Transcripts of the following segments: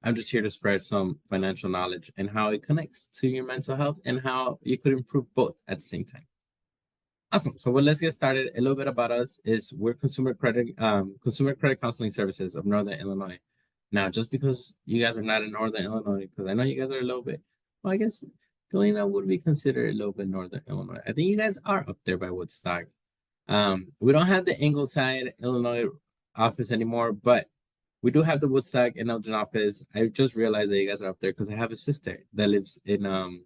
I'm just here to spread some financial knowledge and how it connects to your mental health and how you could improve both at the same time. Awesome. So well, let's get started. A little bit about us is we're consumer credit counseling services of Northern Illinois. Now, just because you guys are not in Northern Illinois, because I know you guys are a little bit, well, I guess Galena would be considered a little bit Northern Illinois. I think you guys are up there by Woodstock. We don't have the Ingleside, Illinois office anymore, but we do have the Woodstock and Elgin office. I just realized that you guys are up there because I have a sister that lives in what's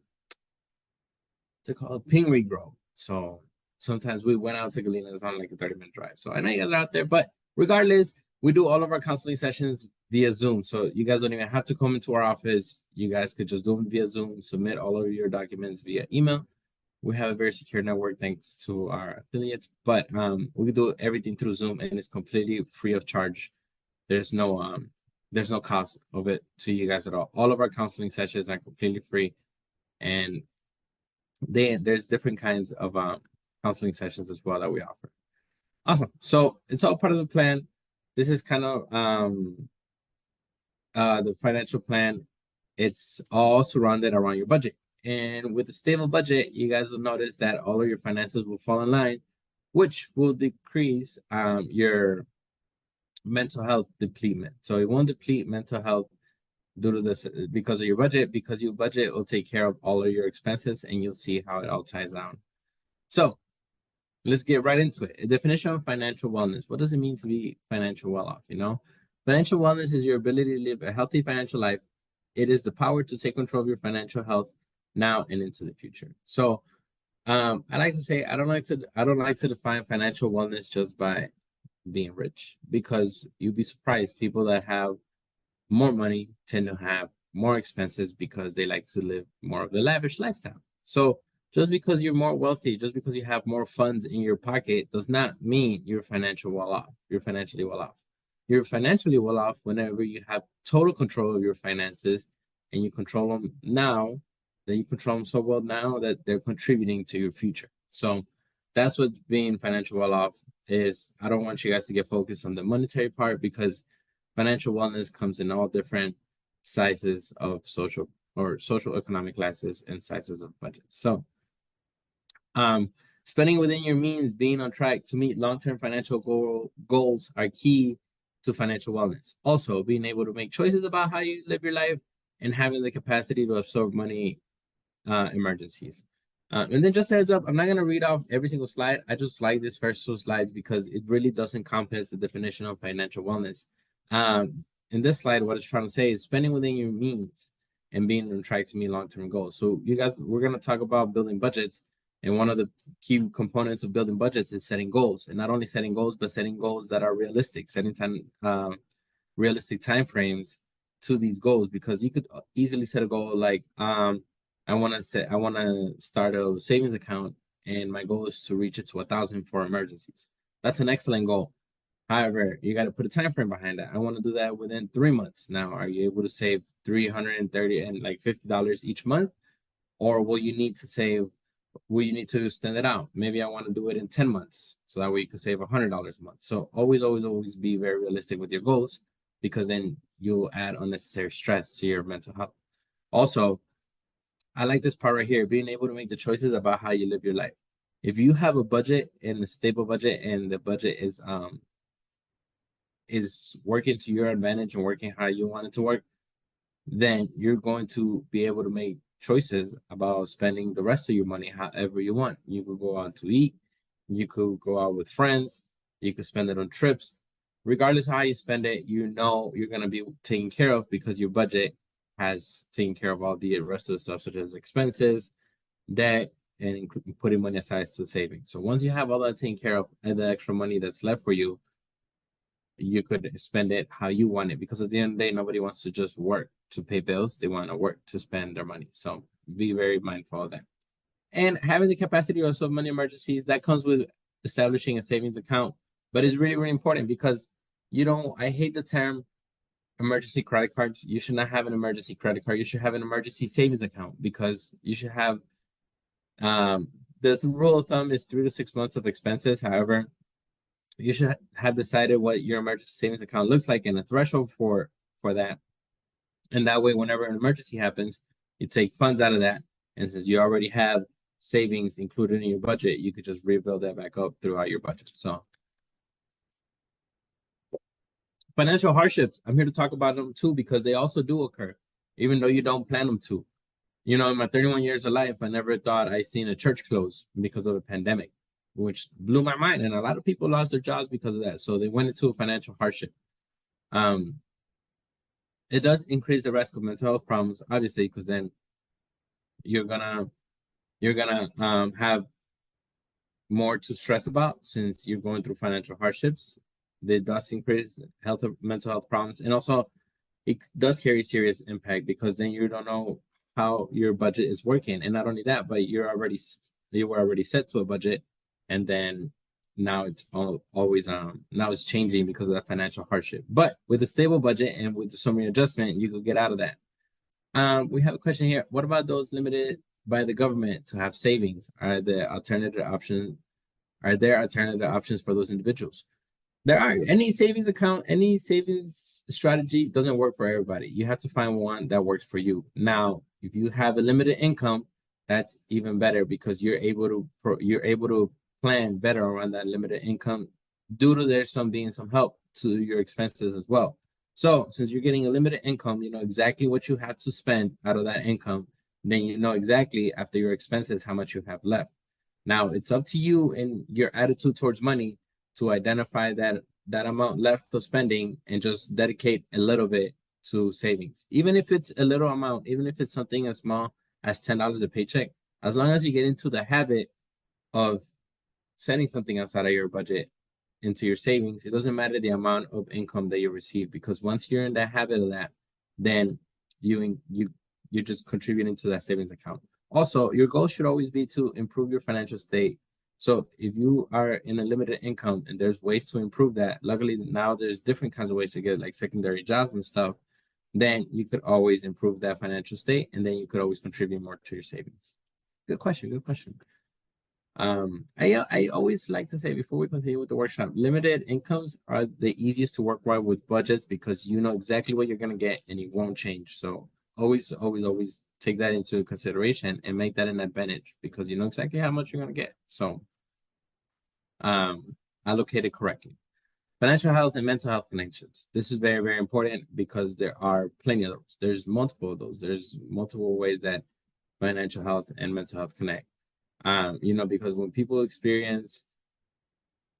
it called? Pingree Grove. So sometimes we went out to Galena. It's on like a 30-minute drive. So I know you guys are out there, but regardless, we do all of our counseling sessions via Zoom. So you guys don't even have to come into our office. You guys could just do them via Zoom, submit all of your documents via email. We have a very secure network thanks to our affiliates, but we do everything through Zoom and it's completely free of charge. There's no cost of it to you guys at all. All of our counseling sessions are completely free, and there's different kinds of counseling sessions as well that we offer. Awesome. So it's all part of the plan. This is kind of the financial plan. It's all surrounded around your budget. And with a stable budget, you guys will notice that all of your finances will fall in line, which will decrease your mental health depletion. So it won't deplete mental health due to this because of your budget, because your budget will take care of all of your expenses and you'll see how it all ties down. So let's get right into it. A definition of financial wellness. What does it mean to be financial well off? Financial wellness is your ability to live a healthy financial life. It is the power to take control of your financial health now and into the future. So I like to say I don't like to define financial wellness just by being rich, because you'd be surprised people that have more money tend to have more expenses because they like to live more of the lavish lifestyle. So just because you're more wealthy, just because you have more funds in your pocket does not mean you're financially well off. You're financially well off. You're financially well off whenever you have total control of your finances and you control them now, that you control them so well now that they're contributing to your future. So that's what being financial well off is. I don't want you guys to get focused on the monetary part, because financial wellness comes in all different sizes of social economic classes and sizes of budgets. So spending within your means, being on track to meet long-term financial goals are key to financial wellness. Also, being able to make choices about how you live your life and having the capacity to absorb money emergencies. And then just a heads up, I'm not going to read off every single slide. I just like this first two slides because it really does encompass the definition of financial wellness. In this slide, what it's trying to say is spending within your means and being on track to meet long-term goals. So you guys, we're going to talk about building budgets. And one of the key components of building budgets is setting goals. And not only setting goals, but setting goals that are realistic, setting realistic time frames to these goals, because you could easily set a goal like, I want to start a savings account and my goal is to reach it to 1,000 for emergencies. That's an excellent goal. However, you got to put a time frame behind that. I want to do that within 3 months. Now, are you able to save $330 and like $50 each month? Or will you need to extend it out? Maybe I want to do it in 10 months. So that way you can save $100 a month. So always be very realistic with your goals, because then you'll add unnecessary stress to your mental health. Also, I like this part right here, being able to make the choices about how you live your life. If you have a budget and a stable budget, and the budget is working to your advantage and working how you want it to work, then you're going to be able to make choices about spending the rest of your money however you want. You could go out to eat, you could go out with friends, you could spend it on trips. Regardless of how you spend it, you know you're going to be taken care of because your budget has taken care of all the rest of the stuff, such as expenses, debt, and putting money aside to savings. So once you have all that taken care of and the extra money that's left for you, you could spend it how you want it, because at the end of the day, nobody wants to just work to pay bills. They want to work to spend their money. So be very mindful of that. And having the capacity to absorb money emergencies, that comes with establishing a savings account. But it's really, really important, because I hate the term emergency credit cards. You should not have an emergency credit card. You should have an emergency savings account, because you should have, the rule of thumb is 3 to 6 months of expenses. However, you should have decided what your emergency savings account looks like and a threshold for that. And that way, whenever an emergency happens, you take funds out of that. And since you already have savings included in your budget, you could just rebuild that back up throughout your budget. So financial hardships, I'm here to talk about them too, because they also do occur, even though you don't plan them to. You know, in my 31 years of life, I never thought I seen a church close because of a pandemic, which blew my mind. And a lot of people lost their jobs because of that. So they went into a financial hardship. Um, it does increase the risk of mental health problems, obviously, because then you're gonna have more to stress about since you're going through financial hardships. It does increase mental health problems, and also it does carry serious impact because then you don't know how your budget is working, and not only that, but you were already set to a budget, and then now it's always now it's changing because of that financial hardship. But with a stable budget and with the summary adjustment, you could get out of that. We have a question here. What about those limited by the government to have savings? Are there alternative options for those individuals? There are. Any savings account, any savings strategy doesn't work for everybody. You have to find one that works for you. Now, if you have a limited income, that's even better because you're able to plan better around that limited income due to there being some help to your expenses as well. So since you're getting a limited income, you know exactly what you have to spend out of that income. Then you know exactly after your expenses how much you have left. Now it's up to you and your attitude towards money to identify that amount left to spending and just dedicate a little bit to savings. Even if it's a little amount, even if it's something as small as $10 a paycheck, as long as you get into the habit of setting something outside of your budget into your savings, it doesn't matter the amount of income that you receive because once you're in the habit of that, then you're just contributing to that savings account. Also, your goal should always be to improve your financial state. So if you are in a limited income and there's ways to improve that, luckily now there's different kinds of ways to get like secondary jobs and stuff, then you could always improve that financial state and then you could always contribute more to your savings. Good question, good question. I always like to say before we continue with the workshop, limited incomes are the easiest to work with budgets because you know exactly what you're gonna get and it won't change. So always take that into consideration and make that an advantage because you know exactly how much you're gonna get. So allocate it correctly. Financial health and mental health connections. This is very, very important because there are plenty of those. There's multiple of those. There's multiple ways that financial health and mental health connect. You know, because when people experience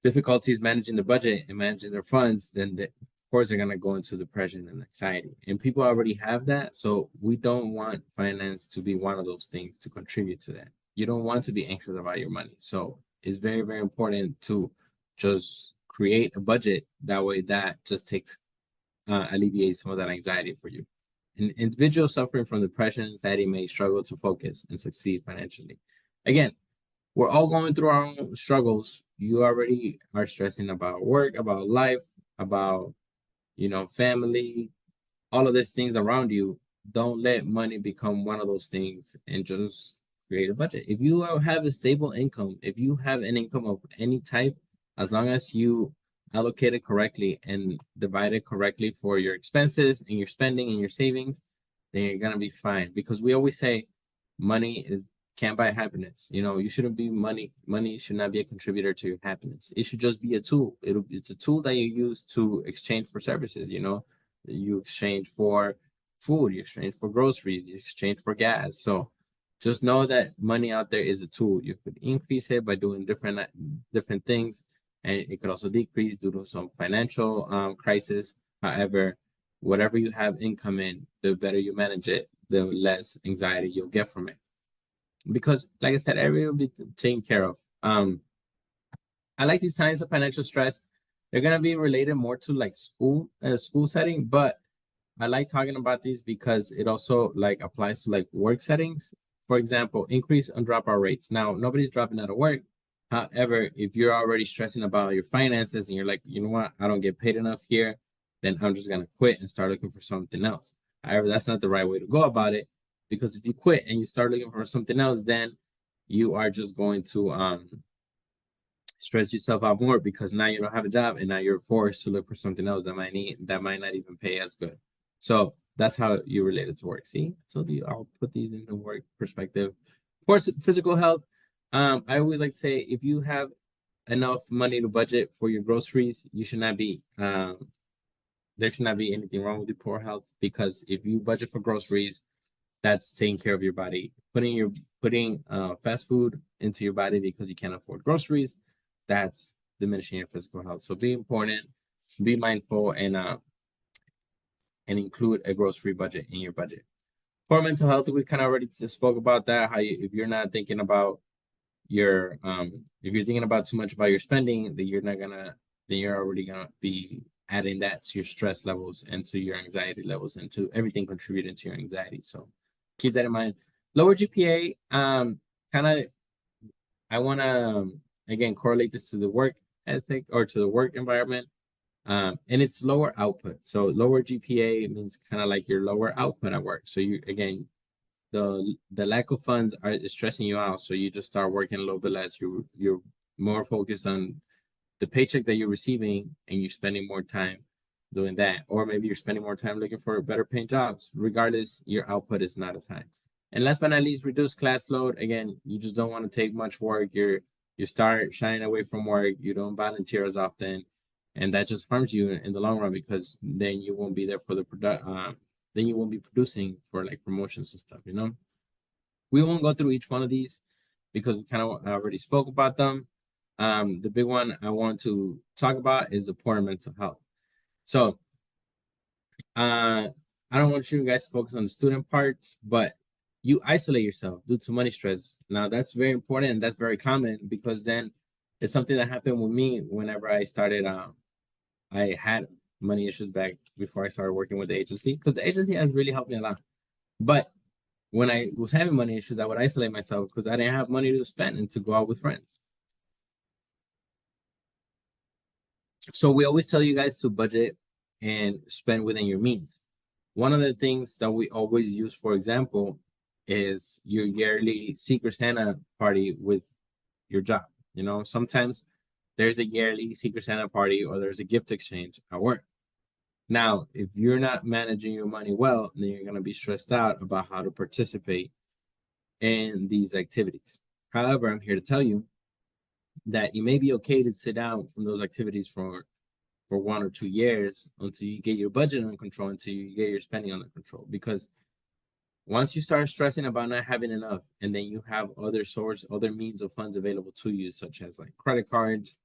difficulties managing the budget and managing their funds, then of course they're gonna go into depression and anxiety. And people already have that, so we don't want finance to be one of those things to contribute to that. You don't want to be anxious about your money. So it's very, very important to just create a budget. That way that just takes alleviates some of that anxiety for you. An individual suffering from depression and anxiety may struggle to focus and succeed financially. Again, we're all going through our own struggles. You already are stressing about work, about life, about, you know, family, all of these things around you. Don't let money become one of those things and just create a budget. If you have a stable income, if you have an income of any type, as long as you allocate it correctly and divide it correctly for your expenses and your spending and your savings, then you're gonna be fine. Because we always say money can't buy happiness. You know, you shouldn't be money should not be a contributor to your happiness. It should just be a tool. It's a tool that you use to exchange for services, you know. You exchange for food, you exchange for groceries, you exchange for gas. So just know that money out there is a tool. You could increase it by doing different things, and it could also decrease due to some financial crisis. However, whatever you have income in, the better you manage it, the less anxiety you'll get from it. Because, like I said, everything will be taken care of. I like these signs of financial stress. They're gonna be related more to like school setting, but I like talking about these because it also like applies to like work settings. For example, increase on dropout rates. Now, nobody's dropping out of work. However, if you're already stressing about your finances and you're like, you know what, I don't get paid enough here, then I'm just gonna quit and start looking for something else. However, that's not the right way to go about it because if you quit and you start looking for something else, then you are just going to stress yourself out more because now you don't have a job and now you're forced to look for something else that might not even pay as good. So That's how you relate it to work. See, I told you I'll put these into work perspective. Of course, physical health. I always like to say if you have enough money to budget for your groceries, you should not be there should not be anything wrong with your poor health, because if you budget for groceries, that's taking care of your body. Putting fast food into your body because you can't afford groceries, that's diminishing your physical health. So be important, be mindful, and include a grocery budget in your budget. For mental health, we kind of already spoke about that. How if you're not thinking about your if you're thinking about too much about your spending, then you're already gonna be adding that to your stress levels and to your anxiety levels and to everything contributing to your anxiety. So keep that in mind. Lower GPA, kind of, I want to again correlate this to the work ethic or to the work environment. And it's lower output. So lower GPA means kind of like your lower output at work. So you again, the lack of funds is stressing you out. So you just start working a little bit less. You're more focused on the paycheck that you're receiving, and you're spending more time doing that. Or maybe you're spending more time looking for better paying jobs. Regardless, your output is not as high. And last but not least, reduce class load. Again, you just don't want to take much work. You start shying away from work. You don't volunteer as often, and that just harms you in the long run, because then you won't be there for the then you won't be producing for like promotions and stuff. We won't go through each one of these because we kind of already spoke about them. The big one I want to talk about is the poor mental health. So I don't want you guys to focus on the student parts, but you isolate yourself due to money stress. Now that's very important and that's very common, because then it's something that happened with me whenever I started. I had money issues back before I started working with the agency, because the agency has really helped me a lot. But when I was having money issues, I would isolate myself because I didn't have money to spend and to go out with friends. So we always tell you guys to budget and spend within your means. One of the things that we always use, for example, is your yearly Secret Santa party with your job. Sometimes there's a yearly Secret Santa party or there's a gift exchange at work. Now, if you're not managing your money well, then you're going to be stressed out about how to participate in these activities. However, I'm here to tell you that it may be okay to sit down from those activities for 1 or 2 years until you get your budget under control, until you get your spending under control. Because once you start stressing about not having enough, and then you have other means of funds available to you, such as like credit cards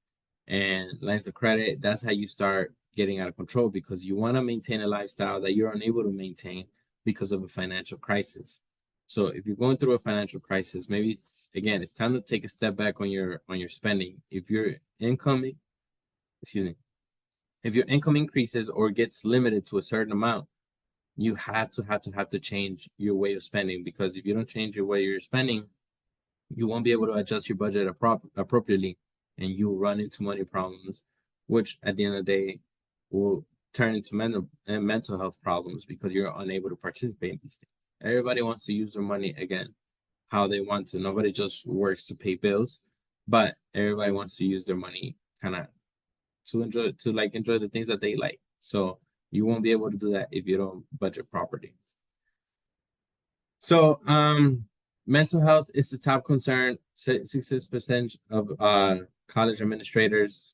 and lines of credit, that's how you start getting out of control, because you want to maintain a lifestyle that you're unable to maintain because of a financial crisis. So if you're going through a financial crisis, maybe it's time to take a step back on your spending. If your income, excuse me, if your income increases or gets limited to a certain amount, you have to change your way of spending, because if you don't change your way you're spending, you won't be able to adjust your budget appropriately, and you'll run into money problems, which at the end of the day will turn into mental health problems, because you're unable to participate in these things. Everybody wants to use their money again how they want to. Nobody just works to pay bills, but everybody wants to use their money kind of to enjoy the things that they like. So you won't be able to do that if you don't budget properly. So mental health is the top concern. 66% of college administrators,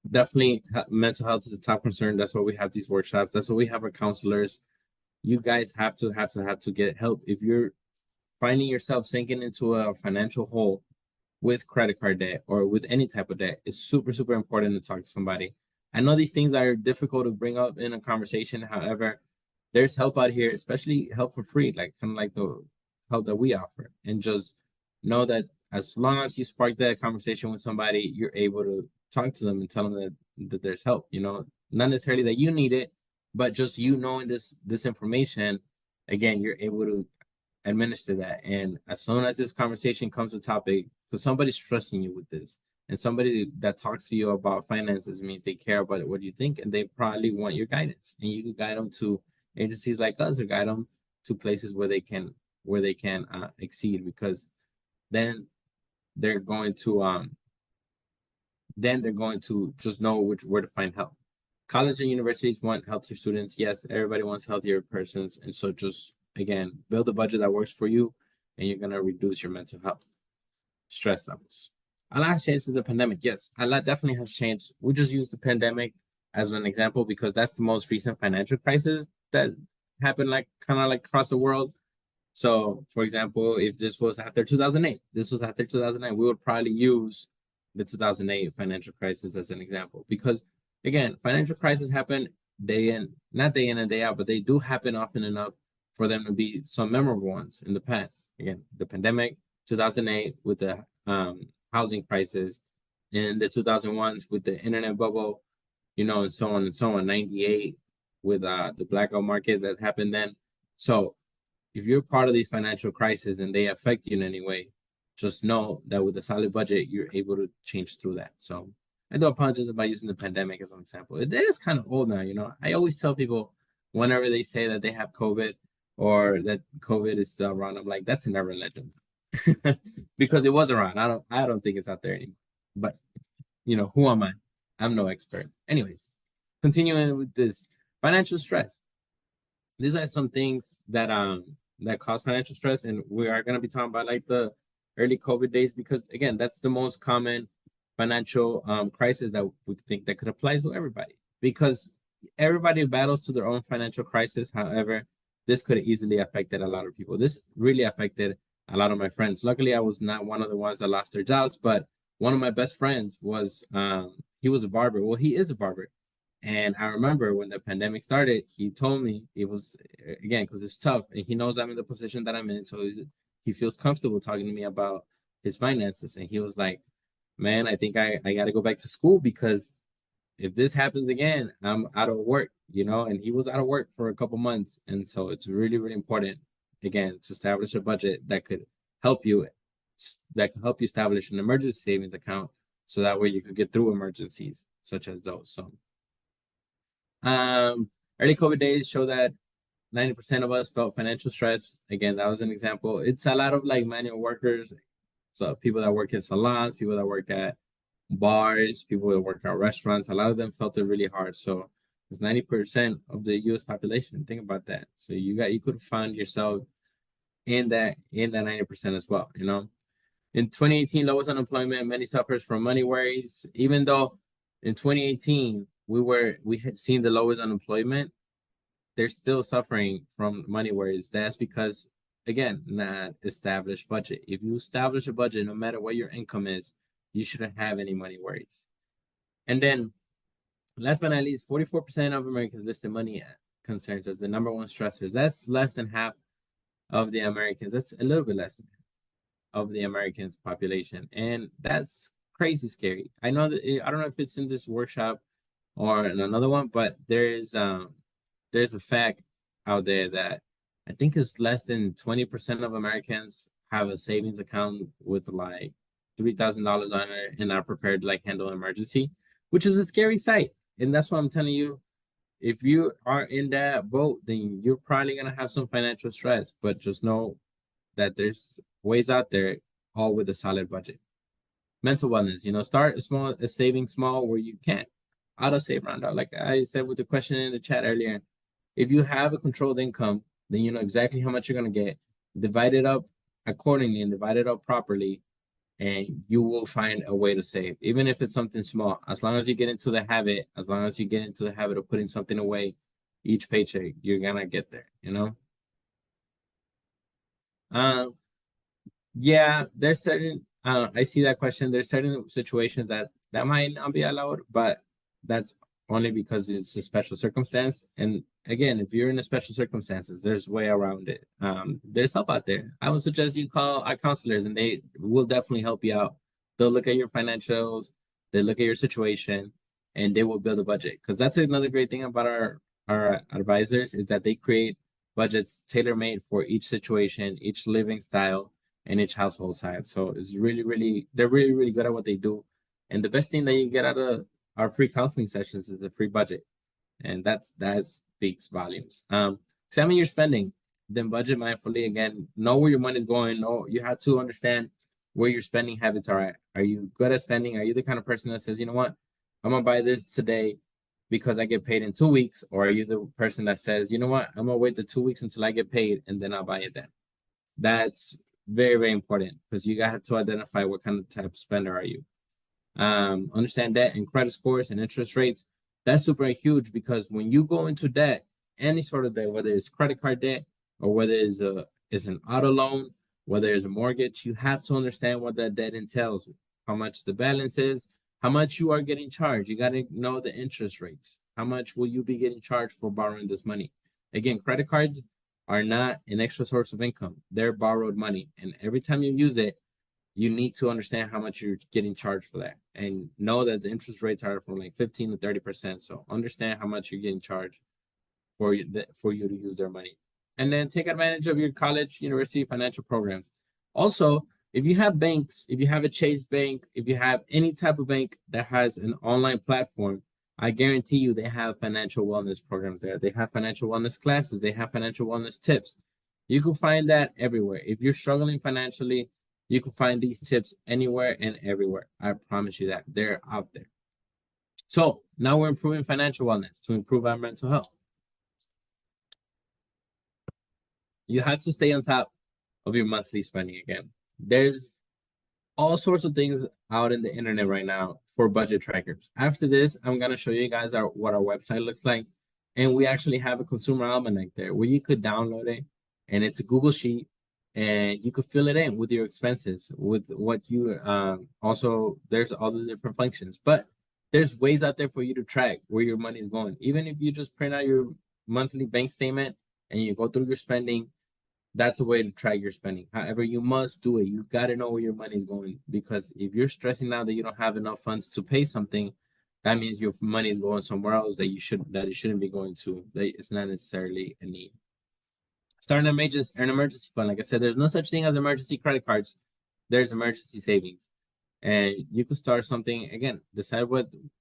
definitely mental health is the top concern. That's why we have these workshops. That's why we have our counselors. You guys have to get help. If you're finding yourself sinking into a financial hole with credit card debt or with any type of debt, it's super, super important to talk to somebody. I know these things are difficult to bring up in a conversation. However, there's help out here, especially help for free, like kind of like the help that we offer. And just know that as long as you spark that conversation with somebody, you're able to talk to them and tell them that there's help. Not necessarily that you need it, but just knowing this information, again, you're able to administer that. And as soon as this conversation comes to topic, because somebody's trusting you with this, and somebody that talks to you about finances means they care about what you think, and they probably want your guidance, and you can guide them to agencies like us, or guide them to places where they can exceed, because then they're going to just know where to find help. College and universities want healthier students. Yes, everybody wants healthier persons. And so just, again, build a budget that works for you, and you're going to reduce your mental health stress levels. A lot has changed since the pandemic. Yes, a lot definitely has changed. We just use the pandemic as an example because that's the most recent financial crisis that happened, like kind of like across the world. So, for example, if this was after 2008, we would probably use the 2008 financial crisis as an example because, again, financial crises happen not day in and day out, but they do happen often enough for them to be some memorable ones in the past. Again, the pandemic, 2008 with the housing crisis, in the 2001s with the internet bubble, and so on and so on. 98 with the blackout market that happened then. So if you're part of these financial crises and they affect you in any way, just know that with a solid budget, you're able to change through that. So I do apologize about using the pandemic as an example. It is kind of old now, I always tell people whenever they say that they have COVID or that COVID is still around, I'm like, that's an urban legend. Because it was around. I don't think it's out there anymore. But who am I? I'm no expert. Anyways, continuing with this financial stress. These are some things that cause financial stress, and we are gonna be talking about like the early COVID days because again, that's the most common financial crisis that we think that could apply to everybody because everybody battles to their own financial crisis. However, this could have easily affected a lot of people. This really affected a lot of my friends. Luckily, I was not one of the ones that lost their jobs, but one of my best friends was he was a barber. Well, he is a barber. And I remember when the pandemic started, he told me it was again because it's tough, and he knows I'm in the position that I'm in, so he feels comfortable talking to me about his finances. And he was like, "Man, I think I got to go back to school because if this happens again, I'm out of work." And he was out of work for a couple months, and so it's really really important again to establish a budget help you that can help you establish an emergency savings account, so that way you could get through emergencies such as those. So. Um, Early COVID days show that 90% of us felt financial stress. Again, that was an example. It's a lot of like manual workers, so people that work in salons, people that work at bars, people that work at restaurants. A lot of them felt it really hard. So it's 90% of the U.S. population. Think about that. So you could find yourself in that 90% as well. In 2018, lowest unemployment, many suffers from money worries. Even though in 2018 we had seen the lowest unemployment, they're still suffering from money worries. That's because, again, not established budget. If you establish a budget, no matter what your income is, you shouldn't have any money worries. And then, last but not least, 44% of Americans listed money concerns as the number one stressors. That's less than half of the Americans. That's a little bit less of the Americans population. And that's crazy scary. I know that I don't know if it's in this workshop or in another one, but there's a fact out there that I think is less than 20% of Americans have a savings account with like $3,000 on it and are prepared to like handle an emergency, which is a scary sight. And that's what I'm telling you. If you are in that boat, then you're probably gonna have some financial stress. But just know that there's ways out there, all with a solid budget. Mental wellness, start small, saving small where you can. Auto save round out. Like I said with the question in the chat earlier, if you have a controlled income, then you know exactly how much you're gonna get. Divide it up accordingly and divide it up properly, and you will find a way to save, even if it's something small. As long as you get into the habit, of putting something away each paycheck, you're gonna get there. Um, yeah, there's certain. I see that question. There's certain situations that might not be allowed, but that's only because it's a special circumstance. And again, if you're in a special circumstances, there's way around it. There's help out there. I would suggest you call our counselors, and they will definitely help you out. They'll look at your financials, they look at your situation, and they will build a budget. Because that's another great thing about our advisors is that they create budgets tailor-made for each situation, each living style, and each household size. So it's really, really, they're really, really good at what they do. And the best thing that you get out of our free counseling sessions is a free budget. And that speaks volumes. Examine your spending, then budget mindfully. Again, know where your money is going. You have to understand where your spending habits are at. Are you good at spending? Are you the kind of person that says, you know what, I'm gonna buy this today, because I get paid in 2 weeks? Or are you the person that says, you know what, I'm gonna wait the 2 weeks until I get paid and then I'll buy it then? That's very, very important because you got to identify what kind of type of spender are you. Understand debt and credit scores and interest rates. That's super huge because when you go into debt, any sort of debt, whether it's credit card debt or whether it's an auto loan, whether it's a mortgage, you have to understand what that debt entails, how much the balance is, how much you are getting charged. You got to know the interest rates. How much will you be getting charged for borrowing this money? Again, credit cards are not an extra source of income. They're borrowed money. And every time you use it, you need to understand how much you're getting charged for that and know that the interest rates are from like 15 to 30%. So understand how much you're getting charged for you to use their money. And then take advantage of your college, university financial programs. Also, if you have banks, if you have a Chase Bank, if you have any type of bank that has an online platform, I guarantee you they have financial wellness programs there. They have financial wellness classes. They have financial wellness tips. You can find that everywhere. If you're struggling financially, you can find these tips anywhere and everywhere. I promise you that they're out there. So now we're improving financial wellness to improve our mental health. You have to stay on top of your monthly spending again. There's all sorts of things out in the internet right now for budget trackers. After this, I'm gonna show you guys what our website looks like. And we actually have a consumer almanac there where you could download it, and it's a Google Sheet, and you could fill it in with your expenses, with what you also there's all the different functions. But there's ways out there for you to track where your money is going. Even if you just print out your monthly bank statement and you go through your spending, that's a way to track your spending. However, you must do it. You got to know where your money's going, because if you're stressing out that you don't have enough funds to pay something, that means your money is going somewhere else that it shouldn't be going to. That it's not necessarily a need. Start an emergency fund. Like I said, there's no such thing as emergency credit cards. There's emergency savings, and you could start something again. Decide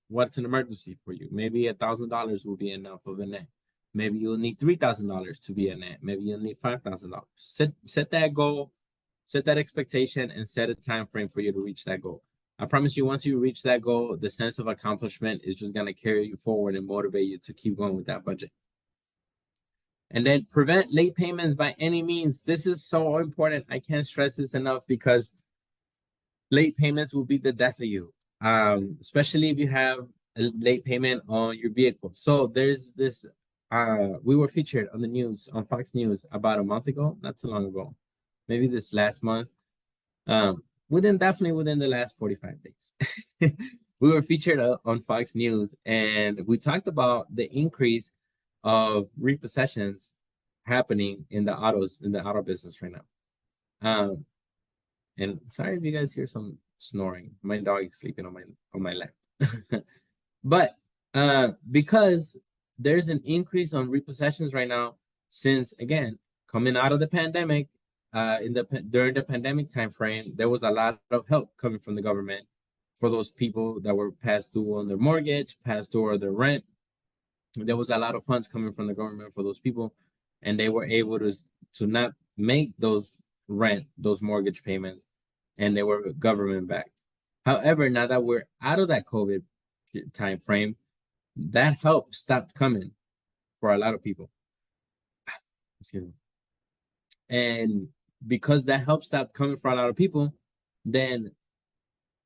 what's an emergency for you. Maybe $1,000 will be enough of a net. Maybe you'll need $3,000 to be a net. Maybe you'll need $5,000. Set that goal, set that expectation, and set a time frame for you to reach that goal. I promise you, once you reach that goal, the sense of accomplishment is just gonna carry you forward and motivate you to keep going with that budget. And then prevent late payments by any means. This is so important. I can't stress this enough because late payments will be the death of you. Especially if you have a late payment on your vehicle. So there's this we were featured on the news on Fox News about a month ago, not too long ago, maybe this last month. Definitely within the last 45 days. We were featured on Fox News, and we talked about the increase of repossessions happening in the auto business right now. And sorry if you guys hear some snoring. My dog is sleeping on my lap. But because there's an increase on repossessions right now, since again coming out of the pandemic, during the pandemic time frame, there was a lot of help coming from the government for those people that were past due on their mortgage, past due on their rent. There was a lot of funds coming from the government for those people, and they were able to not make those mortgage payments, and they were government backed. However, now that we're out of that COVID time frame, that help stopped coming for a lot of people. Excuse me. And because that help stopped coming for a lot of people, then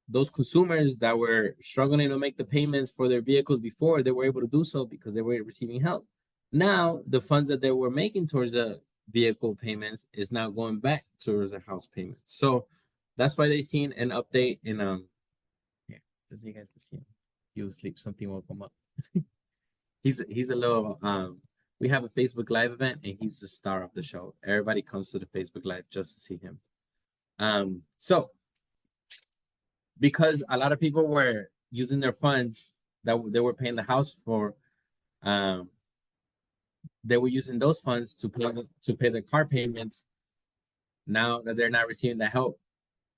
those consumers that were struggling to make the payments for their vehicles before, they were able to do so because they were receiving help. Now, the funds that they were making towards the vehicle payments is now going back towards the house payments. So that's why they seen an update in yeah, just so you guys can see him. He was asleep, something will come up. He's a little we have a Facebook Live event, and he's the star of the show. Everybody comes to the Facebook Live just to see him. So because a lot of people were using their funds that they were paying the house for, they were using those funds to pay the car payments. Now that they're not receiving the help,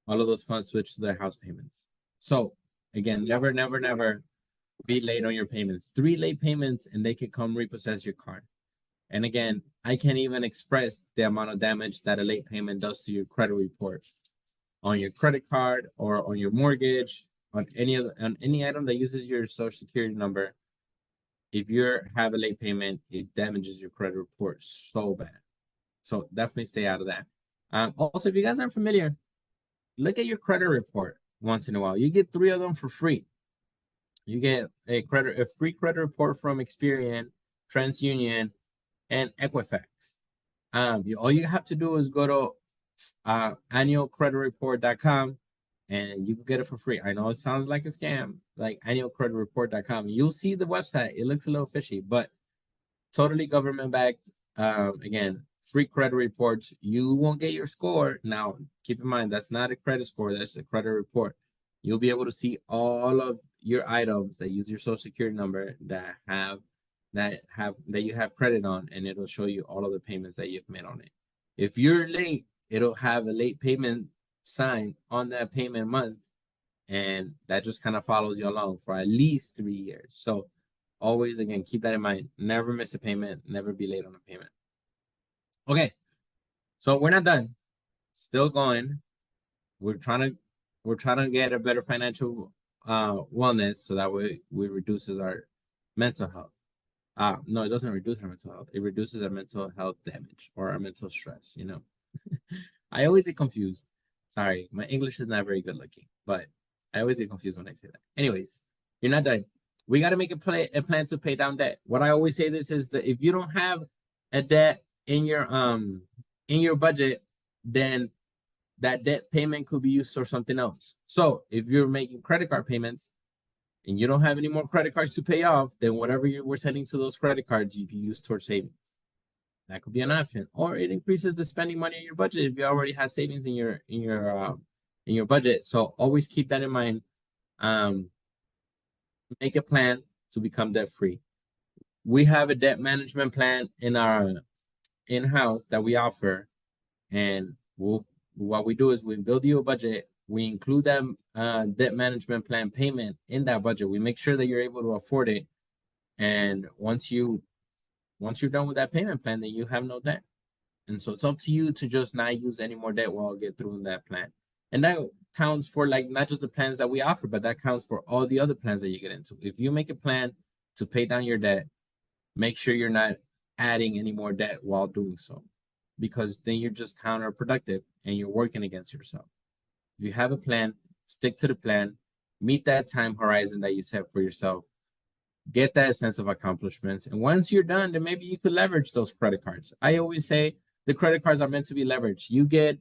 all of those funds switch to their house payments. So again, never, never, never be late on your payments. 3 late payments and they could come repossess your car. And again, I can't even express the amount of damage that a late payment does to your credit report on your credit card or on your mortgage, on any item that uses your social security number. if you have a late payment, it damages your credit report so bad. So definitely stay out of that. Also, if you guys aren't familiar, look at your credit report once in a while. You get 3 of them for free. You get a free credit report from Experian, TransUnion, and Equifax. All you have to do is go to annualcreditreport.com and you can get it for free. I know it sounds like a scam, like annualcreditreport.com. You'll see the website. It looks a little fishy, but totally government backed. Again, free credit reports. You won't get your score. Now, keep in mind, that's not a credit score. That's a credit report. You'll be able to see all of your items that use your social security number that you have credit on, and it'll show you all of the payments that you've made on it. If you're late, it'll have a late payment sign on that payment month, and that just kind of follows you along for at least 3 years. So always, again, keep that in mind. Never miss a payment. Never be late on a payment. Okay, so we're not done. Still going. We're trying to get a better financial wellness, so that way we reduces our mental health. No, it doesn't reduce our mental health. It reduces our mental health damage or our mental stress, you know. I always get confused. Sorry, my English is not very good looking, but I always get confused when I say that. Anyways, you're not done. We got to make a plan to pay down debt. What I always say this is that if you don't have a debt in your budget, then that debt payment could be used for something else. So if you're making credit card payments and you don't have any more credit cards to pay off, then whatever you were sending to those credit cards, you can use towards savings. That could be an option, or it increases the spending money in your budget if you already have savings in your budget. So always keep that in mind. Make a plan to become debt free. We have a debt management plan in our in-house that we offer, and what we do is we build you a budget. We include that debt management plan payment in that budget. We make sure that you're able to afford it, and once you're done with that payment plan, then you have no debt. And so it's up to you to just not use any more debt while get through that plan. And that counts for like not just the plans that we offer, but that counts for all the other plans that you get into. If you make a plan to pay down your debt, make sure you're not adding any more debt while doing so, because then you're just counterproductive and you're working against yourself. If you have a plan, stick to the plan, meet that time horizon that you set for yourself, get that sense of accomplishments. And once you're done, then maybe you could leverage those credit cards. I always say the credit cards are meant to be leveraged. You get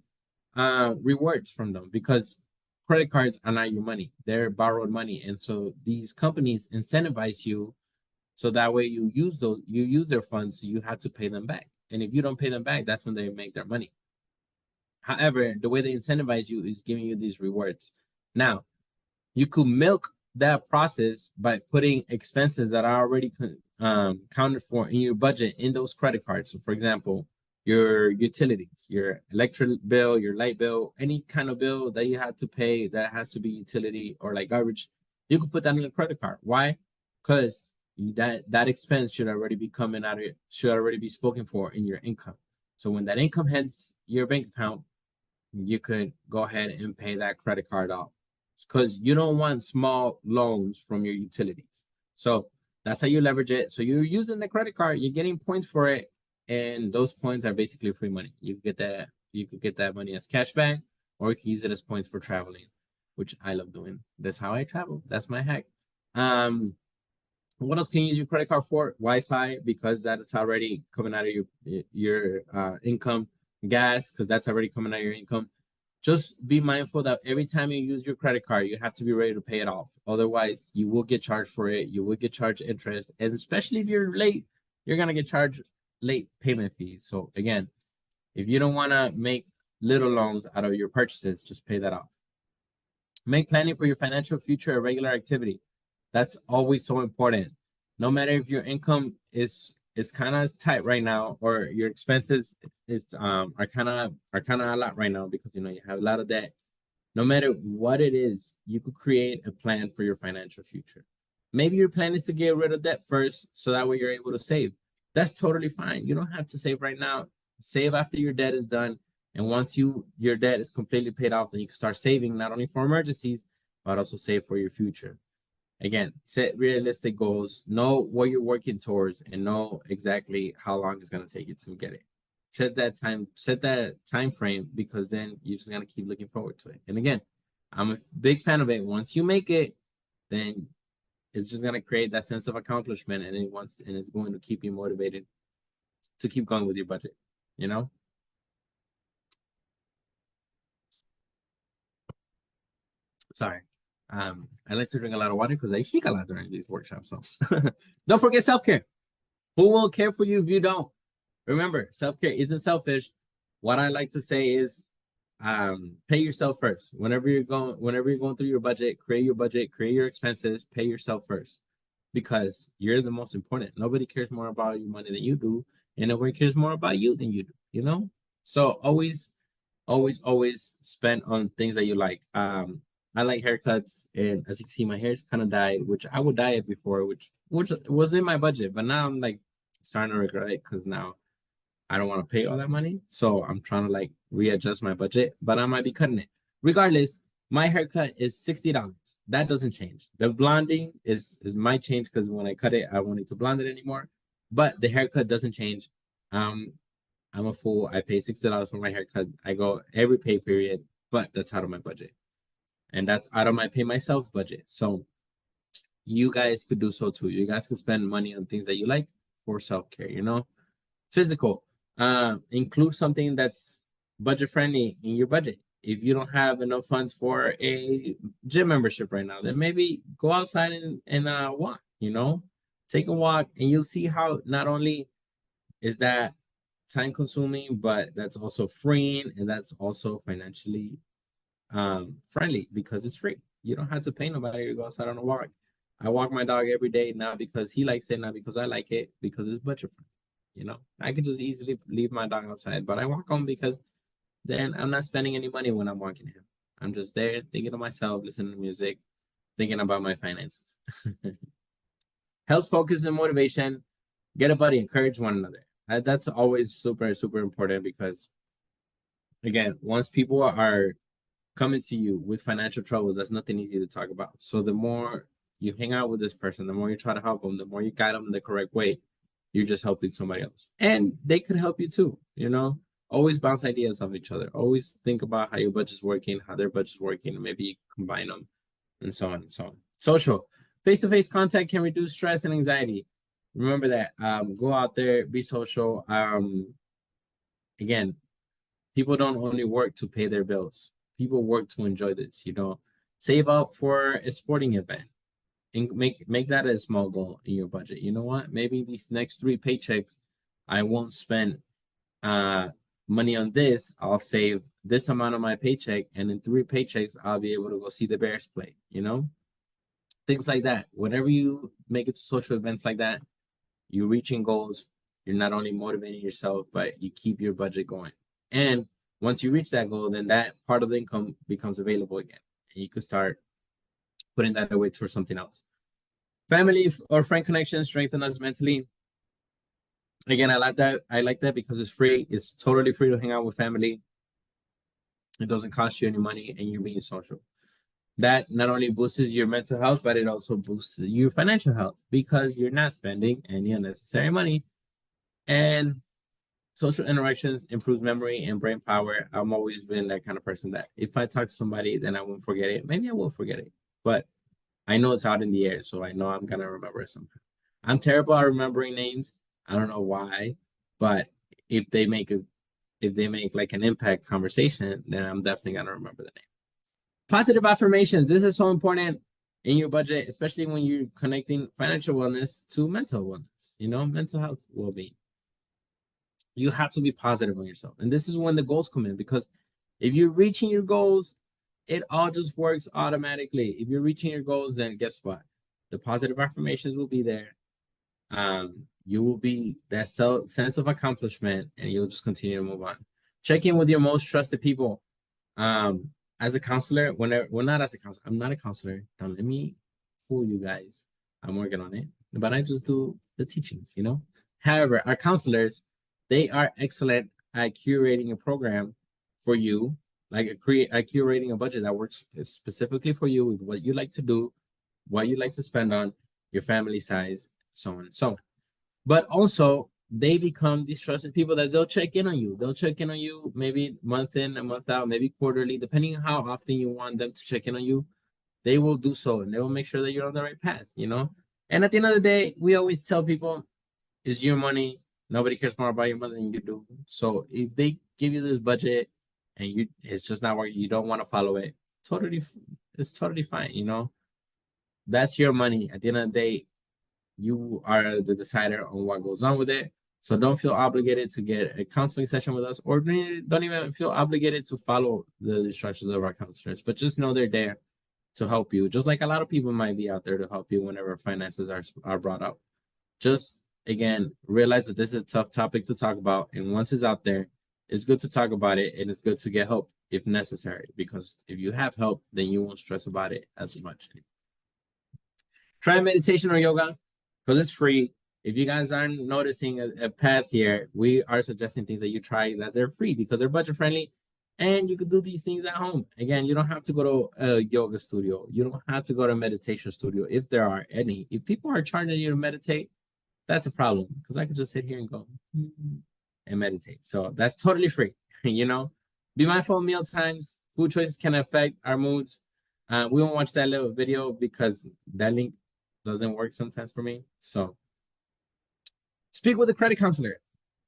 rewards from them because credit cards are not your money. They're borrowed money. And so these companies incentivize you so that way you use their funds, so you have to pay them back. And if you don't pay them back, that's when they make their money. However, the way they incentivize you is giving you these rewards. Now, you could milk that process by putting expenses that are already counted for in your budget in those credit cards. So, for example, your utilities, your electric bill, your light bill, any kind of bill that you have to pay that has to be utility or like garbage, you could put that on a credit card. Why? Because that expense should already be spoken for in your income. So when that income hits your bank account, you could go ahead and pay that credit card off, because you don't want small loans from your utilities. So that's how you leverage it. So you're using the credit card, you're getting points for it, and those points are basically free money. You could get that money as cash back, or you can use it as points for traveling, which I love doing. That's how I travel. That's my hack. What else can you use your credit card for? Wi-Fi, because that's already coming out of your income. Gas, because that's already coming out of your income. Just be mindful that every time you use your credit card, you have to be ready to pay it off. Otherwise, you will get charged for it. You will get charged interest. And especially if you're late, you're going to get charged late payment fees. So again, if you don't want to make little loans out of your purchases, just pay that off. Make planning for your financial future a regular activity. That's always so important. No matter if your income is kind of tight right now, or your expenses are kind of a lot right now because you have a lot of debt. No matter what it is, you could create a plan for your financial future. Maybe your plan is to get rid of debt first, so that way you're able to save. That's totally fine. You don't have to save right now. Save after your debt is done, and once your debt is completely paid off, then you can start saving not only for emergencies but also save for your future. Again, set realistic goals, know what you're working towards, and know exactly how long it's gonna take you to get it. Set that time frame, because then you're just gonna keep looking forward to it. And again, I'm a big fan of it. Once you make it, then it's just gonna create that sense of accomplishment, and it's going to keep you motivated to keep going with your budget, you know? Sorry. I like to drink a lot of water because I speak a lot during these workshops. So don't forget self-care. Who will care for you if you don't? Remember, self-care isn't selfish. What I like to say is pay yourself first. Whenever you're going through your budget, create your expenses, pay yourself first. Because you're the most important. Nobody cares more about your money than you do, and nobody cares more about you than you do, you know? So always spend on things that you like. I like haircuts, and as you can see, my hair's kind of dyed, which I would dye it before, which was in my budget, but now I'm like starting to regret it because now I don't want to pay all that money. So I'm trying to like readjust my budget, but I might be cutting it. Regardless, my haircut is $60. That doesn't change. The blonding is might change because when I cut it, I won't need to blonde it anymore. But the haircut doesn't change. Um, I'm a fool. I pay $60 for my haircut. I go every pay period, but that's out of my budget. And that's out of my pay myself budget. So you guys could do so too. You guys can spend money on things that you like for self-care, you know? Physical. Include something that's budget friendly in your budget. If you don't have enough funds for a gym membership right now, then maybe go outside and walk, you know? Take a walk, and you'll see how not only is that time consuming, but that's also freeing, and that's also financially friendly because it's free. You don't have to pay nobody to go outside on a walk. I walk my dog every day, not because he likes it, not because I like it, because it's budget friendly. You know, I could just easily leave my dog outside, but I walk home because then I'm not spending any money when I'm walking him. I'm just there thinking of myself, listening to music, thinking about my finances. Health, focus, and motivation. Get a buddy, encourage one another. That's always super important because, again, once people are coming to you with financial troubles, that's nothing easy to talk about. So the more you hang out with this person, the more you try to help them, the more you guide them the correct way, you're just helping somebody else. And they could help you too, you know? Always bounce ideas off each other. Always think about how your budget's working, how their budget's working, and maybe you can combine them, and so on and so on. Social. Face-to-face contact can reduce stress and anxiety. Remember that. Go out there, be social. Again, people don't only work to pay their bills. People work to enjoy this, you know. Save up for a sporting event and make that a small goal in your budget. You know what? Maybe these next 3 paychecks, I won't spend uh money on this. I'll save this amount of my paycheck, and in 3 paychecks, I'll be able to go see the Bears play, you know? Things like that. Whenever you make it to social events like that, you're reaching goals. You're not only motivating yourself, but you keep your budget going. And once you reach that goal, then that part of the income becomes available again. And you could start putting that away towards something else. Family or friend connections strengthen us mentally. Again, I like that. I like that because it's free. It's totally free to hang out with family. It doesn't cost you any money, and you're being social. That not only boosts your mental health, but it also boosts your financial health because you're not spending any unnecessary money. And social interactions improve memory and brain power. I'm always been that kind of person that if I talk to somebody, then I won't forget it. Maybe I will forget it, but I know it's out in the air, so I know I'm gonna remember it somehow. I'm terrible at remembering names. I don't know why, but if they make a if they make like an impact conversation, then I'm definitely gonna remember the name. Positive affirmations. This is so important in your budget, especially when you're connecting financial wellness to mental wellness, you know, mental health well-being. You have to be positive on yourself. And this is when the goals come in because if you're reaching your goals, it all just works automatically. If you're reaching your goals, then guess what? The positive affirmations will be there. You will be that sense of accomplishment, and you'll just continue to move on. Check in with your most trusted people. As a counselor, well, not as a counselor, I'm not a counselor. Don't let me fool you guys. I'm working on it, but I just do the teachings, you know. However, our counselors, they are excellent at curating a program for you, like curating a budget that works specifically for you with what you like to do, what you like to spend on, your family size, so on and so on. But also, they become these trusted people that they'll check in on you. They'll check in on you maybe month in, a month out, maybe quarterly, depending on how often you want them to check in on you. They will do so, and they will make sure that you're on the right path, you know? And at the end of the day, we always tell people it's your money. Nobody cares more about your money than you do. So if they give you this budget and it's just not working, you don't want to follow it, totally, it's totally fine, you know? That's your money. At the end of the day, you are the decider on what goes on with it. So don't feel obligated to get a counseling session with us, or don't even feel obligated to follow the instructions of our counselors, but just know they're there to help you. Just like a lot of people might be out there to help you whenever finances are brought up. Just again, realize that this is a tough topic to talk about. And once it's out there, it's good to talk about it, and it's good to get help if necessary, because if you have help, then you won't stress about it as much. Try meditation or yoga because it's free. If you guys aren't noticing a path here, we are suggesting things that you try that they're free because they're budget friendly, and you can do these things at home. Again, you don't have to go to a yoga studio. You don't have to go to a meditation studio if there are any. If people are charging you to meditate, that's a problem because I could just sit here and go and meditate. So that's totally free. You know, be mindful of meal times. Food choices can affect our moods. We won't watch that little video because that link doesn't work sometimes for me. So speak with a credit counselor.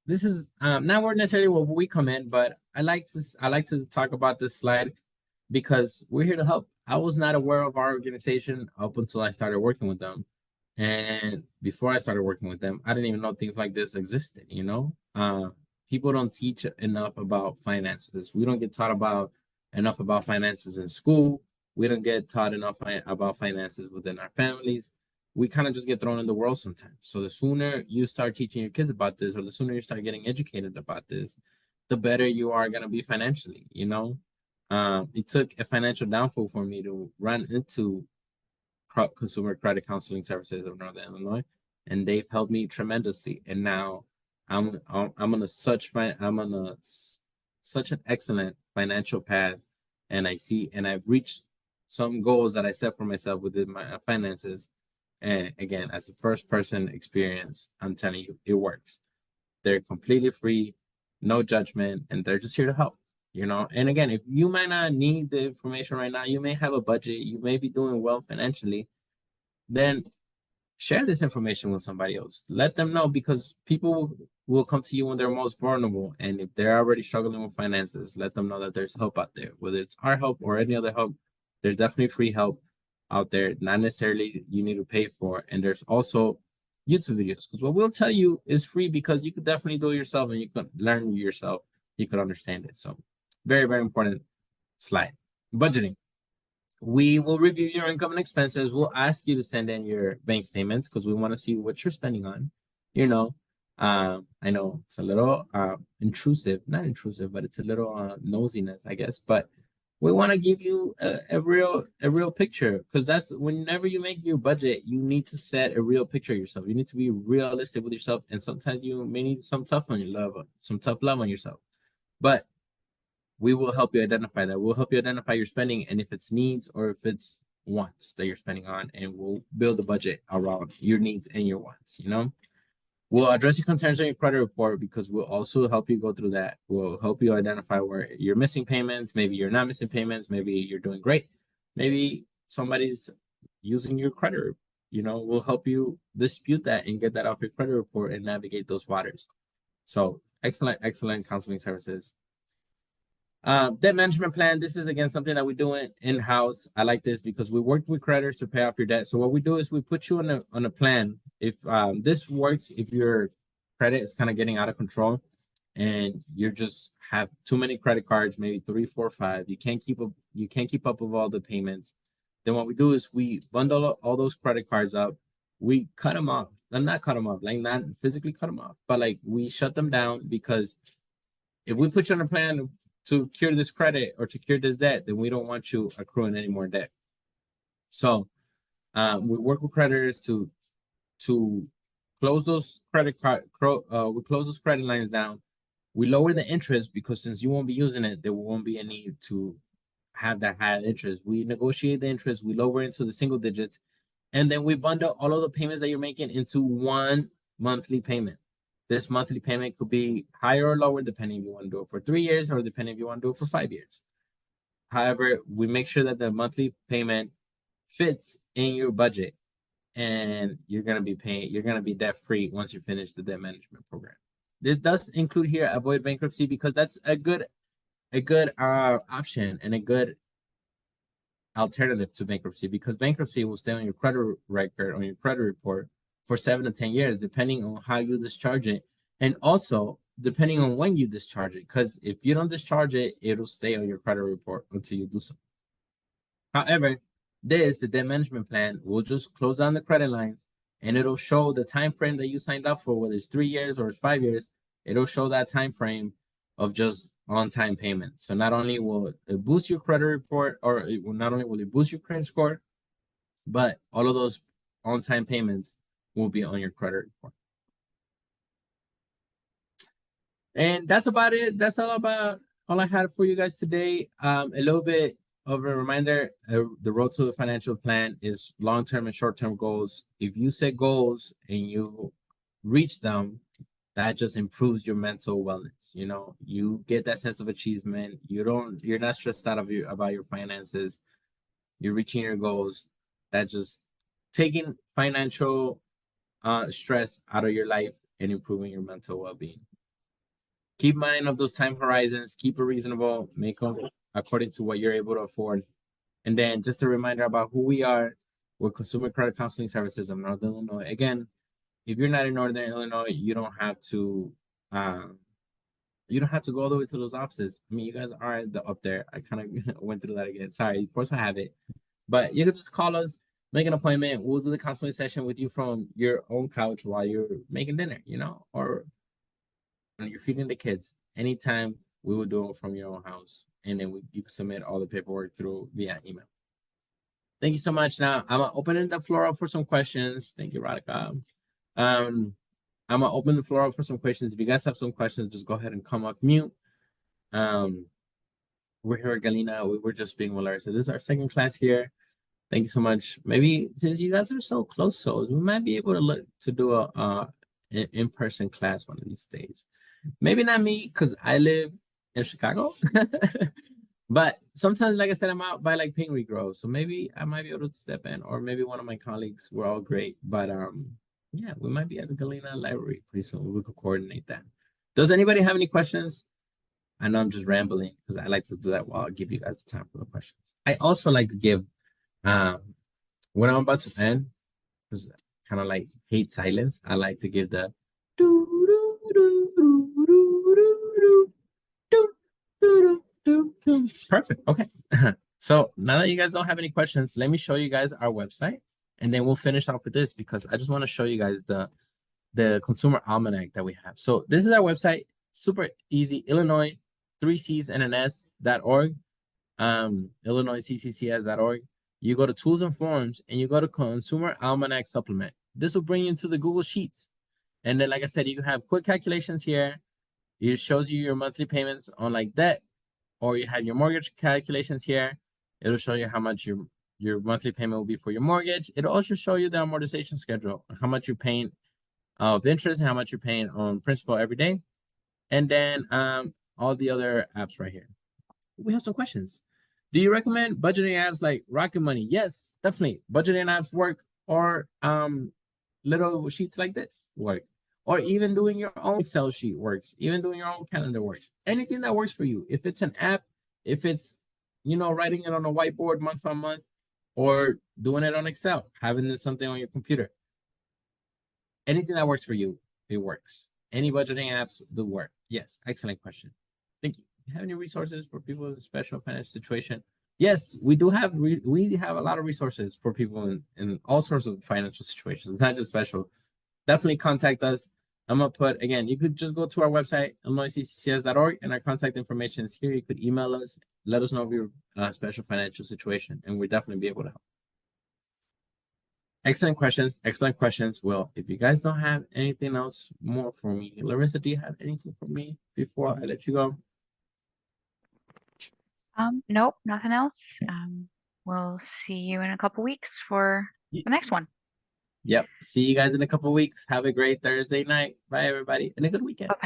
This is not where necessarily where we come in, but I like to talk about this slide because we're here to help. I was not aware of our organization up until I started working with them. And before I started working with them, I didn't even know things like this existed, you know? People don't teach enough about finances. We don't get taught enough about finances in school. We don't get taught enough about finances within our families. We kind of just get thrown in the world sometimes. So the sooner you start teaching your kids about this, or the sooner you start getting educated about this, the better you are going to be financially, you know? It took a financial downfall for me to run into consumer credit counseling services of Northern Illinois, and they've helped me tremendously. And now I'm on a such an excellent financial path, and I've reached some goals that I set for myself within my finances. And again, as a first person experience, I'm telling you, it works. They're completely free, no judgment, and they're just here to help. You know, and again, if you might not need the information right now, you may have a budget, you may be doing well financially, then share this information with somebody else. Let them know because people will come to you when they're most vulnerable. And if they're already struggling with finances, let them know that there's help out there. Whether it's our help or any other help, there's definitely free help out there. Not necessarily you need to pay for. And there's also YouTube videos because what we'll tell you is free because you could definitely do it yourself and you can learn yourself. You could understand it. So very, very important slide. Budgeting. We will review your income and expenses. We'll ask you to send in your bank statements because we want to see what you're spending on. You know, I know it's a little intrusive, not intrusive, but it's a little nosiness, I guess. But we want to give you a real picture because that's whenever you make your budget, you need to set a real picture of yourself. You need to be realistic with yourself, and sometimes you may need some tough love on yourself. But we will help you identify that. We'll help you identify your spending and if it's needs or if it's wants that you're spending on, and we'll build a budget around your needs and your wants, you know? We'll address your concerns on your credit report because we'll also help you go through that. We'll help you identify where you're missing payments. Maybe you're not missing payments. Maybe you're doing great. Maybe somebody's using your credit. You know, we'll help you dispute that and get that off your credit report and navigate those waters. So excellent counseling services. Debt management plan. This is again something that we do in-house. I like this because we work with creditors to pay off your debt. So what we do is we put you on a plan. If this works, if your credit is kind of getting out of control and you just have too many credit cards, maybe 3, 4, 5, you can't keep up with all the payments. Then what we do is we bundle all those credit cards up. We cut them off. Not cut them off, like not physically cut them off, but like we shut them down because if we put you on a plan to cure this credit or to cure this debt, then we don't want you accruing any more debt. So we work with creditors to close those credit lines down. We lower the interest because since you won't be using it, there won't be a need to have that high interest. We negotiate the interest, we lower into the single digits, And then we bundle all of the payments that you're making into one monthly payment. This monthly payment could be higher or lower depending if you want to do it for 3 years or depending if you want to do it for 5 years. However, we make sure that the monthly payment fits in your budget, and you're gonna be debt free once you finish the debt management program. This does include here avoid bankruptcy, because that's a good option and a good alternative to bankruptcy, because bankruptcy will stay on your credit record, on your credit report, for 7 to 10 years, depending on how you discharge it, and also depending on when you discharge it. Because if you don't discharge it, it'll stay on your credit report until you do so. However, the debt management plan will just close down the credit lines, and it'll show the time frame that you signed up for, whether it's 3 years or it's 5 years. It'll show that time frame of just on-time payment. So not only will it boost your credit report, or not only will it boost your credit score, but all of those on-time payments will be on your credit report. And that's about it. That's all I had for you guys today. A little bit of a reminder, the road to the financial plan is long-term and short-term goals. If you set goals and you reach them, that just improves your mental wellness. You know, you get that sense of achievement. You're not stressed out about your finances. You're reaching your goals. That just taking financial stress out of your life and improving your mental well-being. Keep mind of those time horizons, keep it reasonable, make them according to what you're able to afford. And then just a reminder about who we are. We're Consumer Credit Counseling Services of Northern Illinois. Again, if you're not in Northern Illinois, you don't have to go all the way to those offices. I mean, you guys are up there. I kind of went through that again. Sorry, force I have it. But you can just call us, make an appointment. We'll do the counseling session with you from your own couch while you're making dinner, or when you're feeding the kids. Anytime, we will do it from your own house. And then you can submit all the paperwork via email. Thank you so much. Now, I'm opening the floor up for some questions. Thank you, Radhika. I'm gonna open the floor up for some questions. If you guys have some questions, just go ahead and come off mute. We're here at Galena. We were just being with Larry. So this is our second class here. Thank you so much. Maybe since you guys are so close, so we might be able to do a in-person class one of these days. Maybe not me, because I live in Chicago. But sometimes, like I said, I'm out by like Pingree Grove. So maybe I might be able to step in, or maybe one of my colleagues. We're all great. But yeah, we might be at the Galena Library pretty soon. We could coordinate that. Does anybody have any questions? I know I'm just rambling, because I like to do that while I give you guys the time for the questions. I also like to give, when I'm about to end, because I kind of like hate silence, I like to give the perfect. Okay. So now that you guys don't have any questions, let me show you guys our website, and then we'll finish off with this, because I just want to show you guys the consumer almanac that we have. So this is our website, super easy, Illinois 3Cs and an S.org, IllinoisCCCS.org. You go to tools and forms, and you go to consumer almanac supplement. This will bring you into the Google Sheets. And then, like I said, you can have quick calculations here. It shows you your monthly payments on like debt, or you have your mortgage calculations here. It'll show you how much your monthly payment will be for your mortgage. It'll also show you the amortization schedule, how much you're paying of interest and how much you're paying on principal every day. And then all the other apps right here. We have some questions. Do you recommend budgeting apps like Rocket Money? Yes, definitely. Budgeting apps work, or little sheets like this work, or even doing your own Excel sheet works, even doing your own calendar works. Anything that works for you. If it's an app, if it's, writing it on a whiteboard month on month, or doing it on Excel, having something on your computer. Anything that works for you, it works. Any budgeting apps do work. Yes, excellent question. Thank you. Do you have any resources for people in a special financial situation? Yes, we do have. We have a lot of resources for people in all sorts of financial situations, not just special. Definitely contact us. I'm gonna put, again, you could just go to our website, IllinoisCCCS.org, and our contact information is here. You could email us, let us know of your special financial situation, and we'll definitely be able to help. Excellent questions. Excellent questions. Well, if you guys don't have anything else more for me, Larissa, do you have anything for me before I let you go? Nope, nothing else. We'll see you in a couple weeks for the next one. Yep. See you guys in a couple weeks. Have a great Thursday night. Bye, everybody, and a good weekend. Bye.